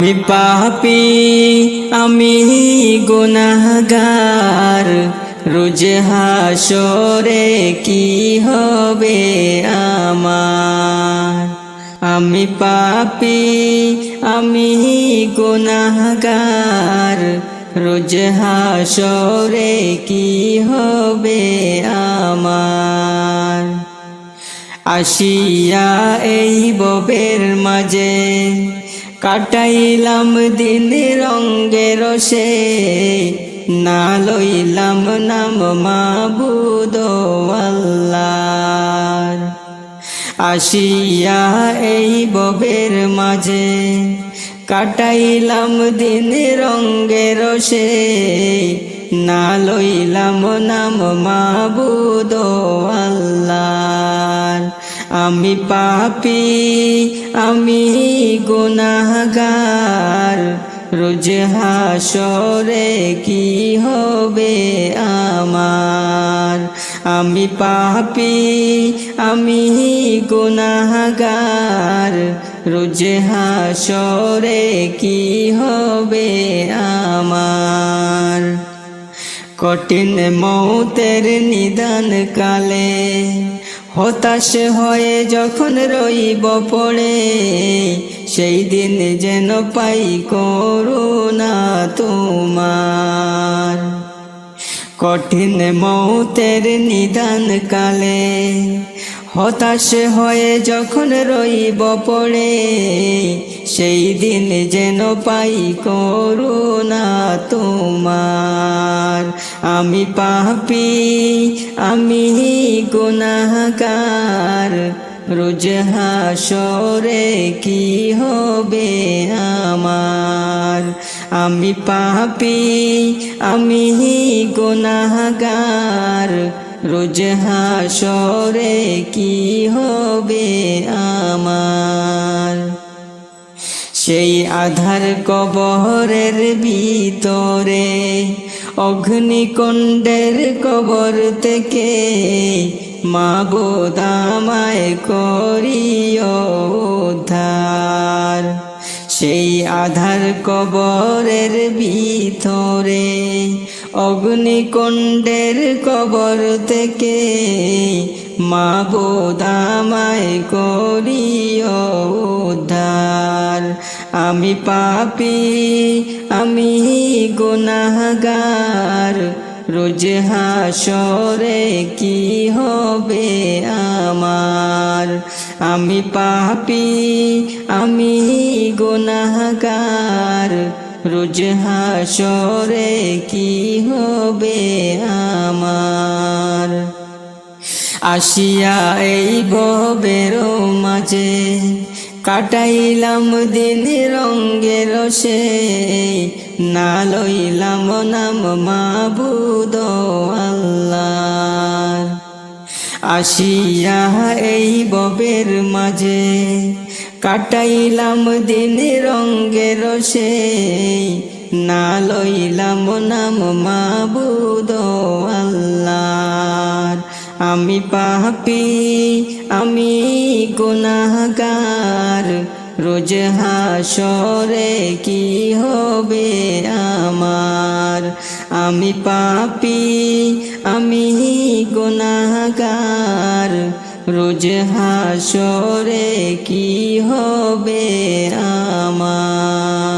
আমি পাপী, আমি গুনাহগার, রোজ হাসরে কি হবে আমার। আমি পাপী, আমি গুনাহগার, রোজ হাসরে কি হবে আমার। আসিয়া এই ভবের মাঝে কাটাইলাম দিন রঙ্গে রসে, না লইলাম নাম মাবুদ আল্লাহর। আসিয়া এই ভবের মাঝে কাটাইলাম দিন রঙ্গে রসে, না লইলাম নাম মাবুদ আল্লাহর। আমি পাপী, আমি গুনাহগার, রোজ হাসরে কি হবে আমার। আমি পাপী, আমি গুনাহগার, রোজ হাসরে কি হবে আমার। কঠিন মৌতের নিদান কালে হতাশ হয়ে যখন রইব পড়ে, সেই দিন যেন পাই করুণা তোমার। কঠিন মৌতের নিদান কালে হতাশ হয়ে যখন রইব পড়ে, সেই দিন যেন পাই করুণা তোমার। আমি পাপী, আমি গুনাহগার, রোজ হাসরে কি হবে আমার। আমি পাপী, আমি গুনাহগার, রোজ হাসরে কি হবে আমার। সেই আধার কবরের ভিতরে অগ্নিকুণ্ডের কবর থেকে মাবুদ আমায় করিও উদ্ধার। সেই আধার কবরের ভিতরে অগ্নিকুণ্ডের কবর থেকে মাবুদ আমায় করিও উদ্ধার। আমি পাপী, আমি গুনাহগার, রোজ হাসরে কি হবে আমার। আমি পাপী, আমি গুনাহগার, রোজ হাসরে কি হবে আমার। আসিয়া এই ভবের মাঝে কাটাইলাম দিন রঙ্গে রসে, না লইলাম নাম মাবুদ আল্লাহর। আসিয়া এই ভবের মাঝে কাটাইলাম দিন রঙ্গে রসে, না লইলাম নাম মাবুদ আল্লাহর। আমি পাপী, আমি গুনাহগার, রোজ হাসরে কি হবে আমার। আমি পাপী, আমি গুনাহগার, রোজ হাসরে কি হবে আমার।